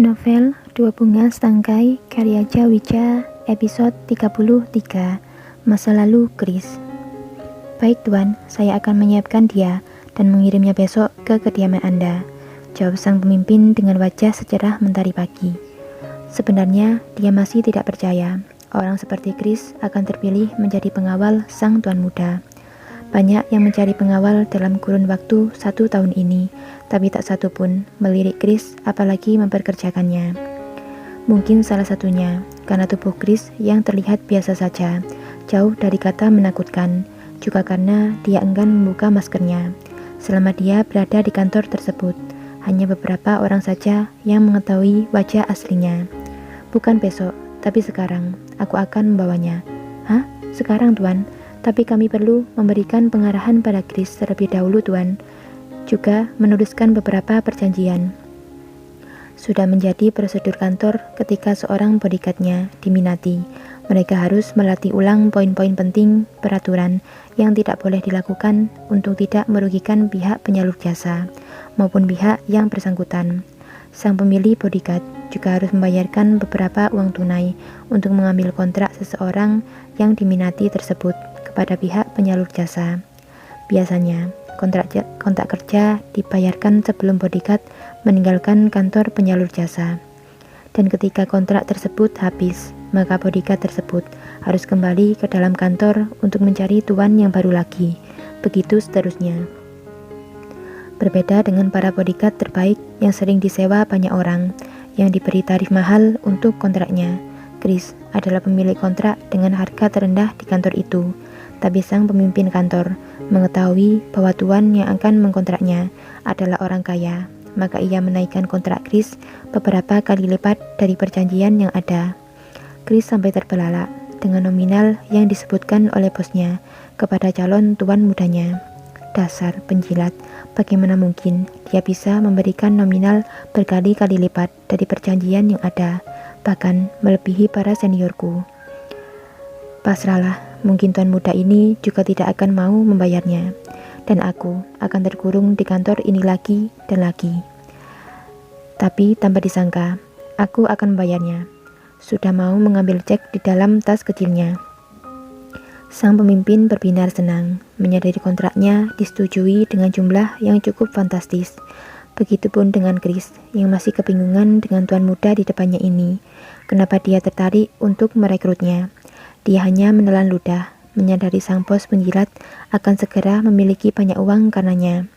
Novel Dua Bunga Setangkai karya Jawija, episode 33, Masa Lalu Chris. Baik Tuan, saya akan menyiapkan dia dan mengirimnya besok ke kediaman Anda, jawab sang pemimpin dengan wajah secerah mentari pagi. Sebenarnya dia masih tidak percaya orang seperti Chris akan terpilih menjadi pengawal sang tuan muda. Banyak yang mencari pengawal dalam kurun waktu 1 tahun ini, tapi tak satu pun melirik Chris apalagi memperkerjakannya. Mungkin salah satunya karena tubuh Chris yang terlihat biasa saja, jauh dari kata menakutkan, juga karena dia enggan membuka maskernya. Selama dia berada di kantor tersebut, hanya beberapa orang saja yang mengetahui wajah aslinya. Bukan besok, tapi sekarang, aku akan membawanya. Hah? Sekarang, Tuan? Tapi kami perlu memberikan pengarahan pada Chris terlebih dahulu, Tuan. Juga menuliskan beberapa perjanjian. Sudah menjadi prosedur kantor ketika seorang bodyguard-nya diminati. Mereka harus melatih ulang poin-poin penting peraturan yang tidak boleh dilakukan untuk tidak merugikan pihak penyalur jasa maupun pihak yang bersangkutan. Sang pemilik bodyguard juga harus membayarkan beberapa uang tunai untuk mengambil kontrak seseorang yang diminati tersebut kepada pihak penyalur jasa. Biasanya, kontrak kerja dibayarkan sebelum bodyguard meninggalkan kantor penyalur jasa. Dan ketika kontrak tersebut habis, maka bodyguard tersebut harus kembali ke dalam kantor untuk mencari tuan yang baru lagi. Begitu seterusnya. Berbeda dengan para bodyguard terbaik yang sering disewa banyak orang, yang diberi tarif mahal untuk kontraknya. Chris adalah pemilik kontrak dengan harga terendah di kantor itu. Tapi sang pemimpin kantor mengetahui bahwa tuan yang akan mengkontraknya adalah orang kaya, maka ia menaikkan kontrak Chris beberapa kali lipat dari perjanjian yang ada. Chris sampai terbelalak dengan nominal yang disebutkan oleh bosnya kepada calon tuan mudanya. Dasar penjilat, bagaimana mungkin dia bisa memberikan nominal berkali-kali lipat dari perjanjian yang ada, bahkan melebihi para seniorku. Pasrahlah, mungkin tuan muda ini juga tidak akan mau membayarnya, dan aku akan terkurung di kantor ini lagi dan lagi. Tapi tanpa disangka, aku akan membayarnya. Sudah mau mengambil cek di dalam tas kecilnya. Sang pemimpin berbinar senang, menyadari kontraknya disetujui dengan jumlah yang cukup fantastis. Begitupun dengan Chris, yang masih kebingungan dengan tuan muda di depannya ini. Kenapa dia tertarik untuk merekrutnya? Dia hanya menelan ludah, menyadari sang bos penjilat akan segera memiliki banyak uang karenanya.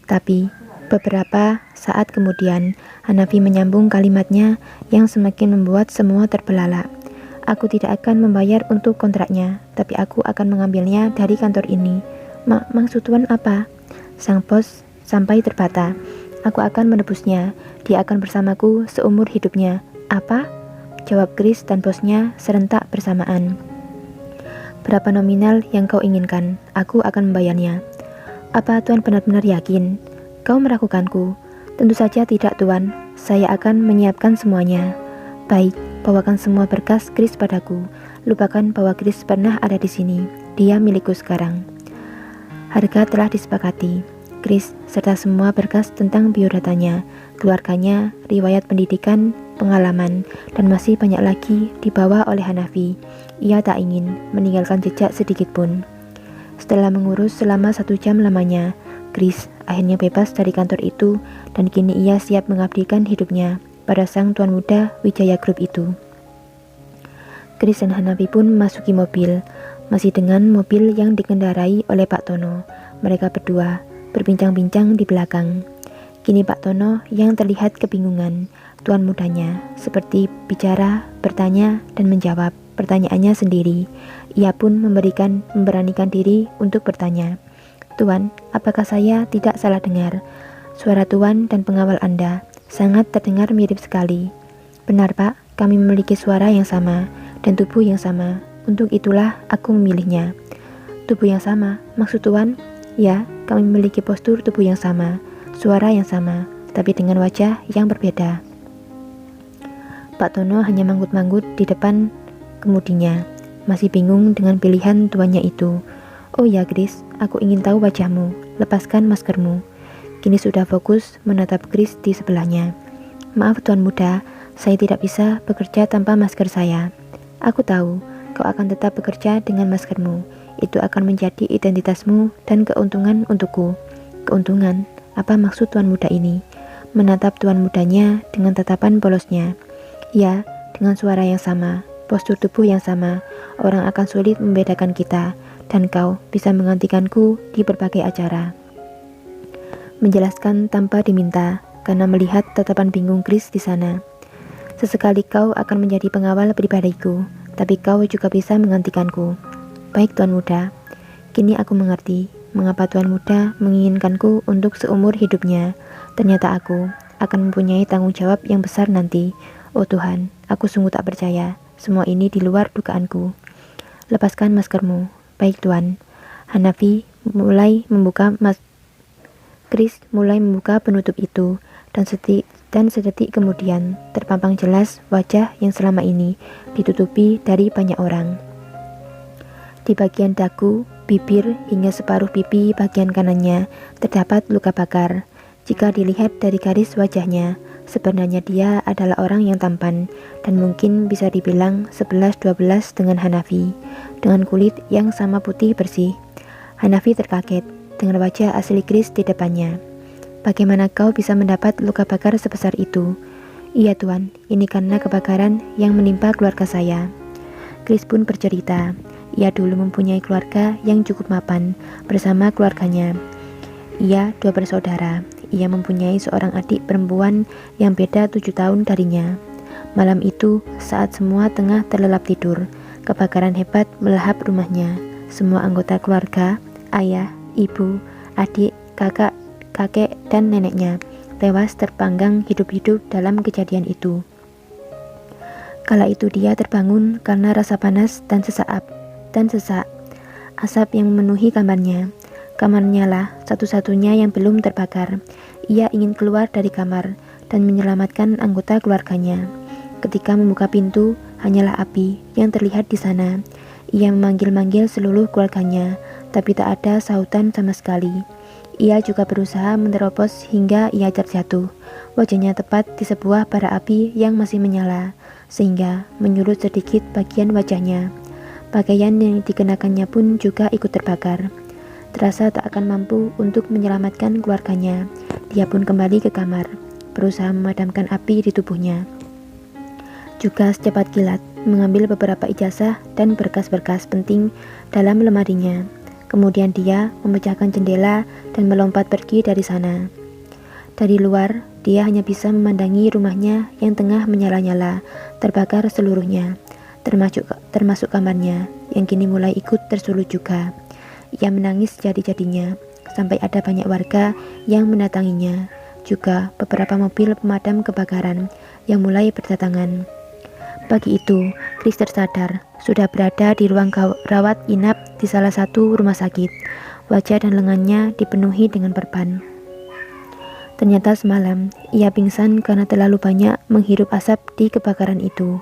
Tapi, beberapa saat kemudian, Hanafi menyambung kalimatnya yang semakin membuat semua terbelalak. Aku tidak akan membayar untuk kontraknya, tapi aku akan mengambilnya dari kantor ini. Maksud tuan apa? Sang bos sampai terbata. Aku akan menebusnya, dia akan bersamaku seumur hidupnya. Apa? Jawab Chris dan bosnya serentak bersamaan. Berapa nominal yang kau inginkan? Aku akan membayarnya. Apa tuan benar-benar yakin? Kau meragukanku? Tentu saja tidak, tuan. Saya akan menyiapkan semuanya. Baik, bawakan semua berkas Chris padaku. Lupakan bahwa Chris pernah ada di sini. Dia milikku sekarang. Harga telah disepakati. Chris serta semua berkas tentang biodatanya, keluarganya, riwayat pendidikan, pengalaman, dan masih banyak lagi dibawa oleh Hanafi. Ia tak ingin meninggalkan jejak sedikit pun. Setelah mengurus selama 1 jam lamanya, Chris akhirnya bebas dari kantor itu dan kini ia siap mengabdikan hidupnya pada sang tuan muda Wijaya Group itu. Chris dan Hanafi pun memasuki mobil, masih dengan mobil yang dikendarai oleh Pak Tono. Mereka berdua berbincang-bincang di belakang. Kini Pak Tono yang terlihat kebingungan, tuan mudanya seperti bicara, bertanya, dan menjawab pertanyaannya sendiri. Ia pun memberanikan diri untuk bertanya. Tuan, apakah saya tidak salah dengar? Suara tuan dan pengawal Anda sangat terdengar mirip sekali. Benar Pak, kami memiliki suara yang sama dan tubuh yang sama. Untuk itulah aku memilihnya. Tubuh yang sama, maksud tuan? Ya, kami memiliki postur tubuh yang sama, suara yang sama, tapi dengan wajah yang berbeda. Pak Tono hanya manggut-manggut di depan kemudinya, masih bingung dengan pilihan tuannya itu. Oh ya Chris, aku ingin tahu wajahmu, lepaskan maskermu. Kini sudah fokus menatap Chris di sebelahnya. Maaf Tuan Muda, saya tidak bisa bekerja tanpa masker saya. Aku tahu, kau akan tetap bekerja dengan maskermu. Itu akan menjadi identitasmu dan keuntungan untukku. Keuntungan? Apa maksud Tuan Muda ini? Menatap Tuan Mudanya dengan tatapan polosnya. Ya, dengan suara yang sama, postur tubuh yang sama, orang akan sulit membedakan kita, dan kau bisa menggantikanku di berbagai acara. Menjelaskan tanpa diminta, karena melihat tatapan bingung Chris di sana. Sesekali kau akan menjadi pengawal pribadiku, tapi kau juga bisa menggantikanku. Baik Tuan Muda, kini aku mengerti mengapa Tuan Muda menginginkanku untuk seumur hidupnya. Ternyata aku akan mempunyai tanggung jawab yang besar nanti. Oh Tuhan, aku sungguh tak percaya. Semua ini di luar dugaanku. Lepaskan maskermu. Baik Tuan. Hanafi mulai membuka Chris mulai membuka penutup itu, dan sedetik kemudian terpampang jelas wajah yang selama ini ditutupi dari banyak orang. Di bagian dagu, bibir, hingga separuh pipi bagian kanannya terdapat luka bakar. Jika dilihat dari garis wajahnya, sebenarnya dia adalah orang yang tampan dan mungkin bisa dibilang 11-12 dengan Hanafi, dengan kulit yang sama putih bersih. Hanafi terkaget dengan wajah asli Chris di depannya. Bagaimana kau bisa mendapat luka bakar sebesar itu? Iya Tuan, ini karena kebakaran yang menimpa keluarga saya. Chris pun bercerita, ia dulu mempunyai keluarga yang cukup mapan bersama keluarganya. Ia 2 bersaudara. Ia mempunyai seorang adik perempuan yang beda 7 tahun darinya. Malam itu, saat semua tengah terlelap tidur, kebakaran hebat melahap rumahnya. Semua anggota keluarga, ayah, ibu, adik, kakek, dan neneknya tewas terpanggang hidup-hidup dalam kejadian itu. Kala itu dia terbangun karena rasa panas dan sesak. Asap yang memenuhi kamarnya. Kamarnya lah satu-satunya yang belum terbakar. Ia ingin keluar dari kamar dan menyelamatkan anggota keluarganya. Ketika membuka pintu, hanyalah api yang terlihat di sana. Ia memanggil-manggil seluruh keluarganya, tapi tak ada sahutan sama sekali. Ia juga berusaha menerobos hingga ia terjatuh. Wajahnya tepat di sebuah bara api yang masih menyala, sehingga menyulut sedikit bagian wajahnya. Pakaian yang dikenakannya pun juga ikut terbakar. Terasa tak akan mampu untuk menyelamatkan keluarganya. Dia pun kembali ke kamar, berusaha memadamkan api di tubuhnya. Juga secepat kilat, mengambil beberapa ijazah dan berkas-berkas penting dalam lemarinya. Kemudian dia memecahkan jendela dan melompat pergi dari sana. Dari luar, dia hanya bisa memandangi rumahnya yang tengah menyala-nyala, terbakar seluruhnya, termasuk kamarnya, yang kini mulai ikut tersulut juga. Ia menangis jadi-jadinya, sampai ada banyak warga yang mendatanginya, juga beberapa mobil pemadam kebakaran yang mulai berdatangan. Pagi itu, Chris tersadar, sudah berada di ruang rawat inap di salah satu rumah sakit. Wajah dan lengannya dipenuhi dengan perban. Ternyata semalam, ia pingsan karena terlalu banyak menghirup asap di kebakaran itu.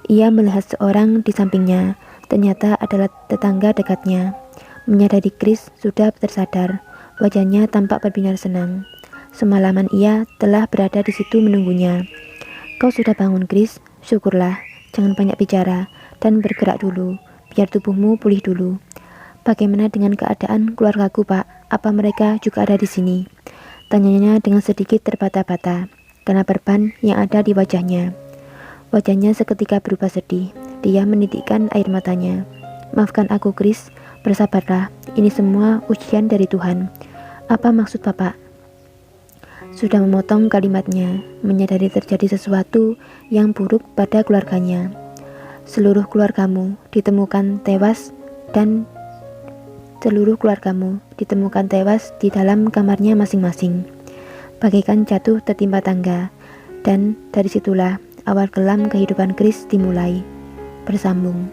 Ia melihat seorang di sampingnya, ternyata adalah tetangga dekatnya. Menyadari Chris sudah tersadar, wajahnya tampak berbinar senang. Semalaman ia telah berada di situ menunggunya. Kau sudah bangun Chris, syukurlah, jangan banyak bicara, dan bergerak dulu, biar tubuhmu pulih dulu. Bagaimana dengan keadaan keluargaku Pak? Apa mereka juga ada di sini? Tanyanya dengan sedikit terbata-bata, karena perban yang ada di wajahnya. Wajahnya seketika berubah sedih, dia menitikkan air matanya. Maafkan aku Chris, bersabarlah, ini semua ujian dari Tuhan. Apa maksud Bapak? Sudah memotong kalimatnya, menyadari terjadi sesuatu yang buruk pada keluarganya. Seluruh keluargamu ditemukan tewas di dalam kamarnya masing-masing, bagaikan jatuh tertimpa tangga, dan dari situlah awal kelam kehidupan Chris dimulai. Bersambung.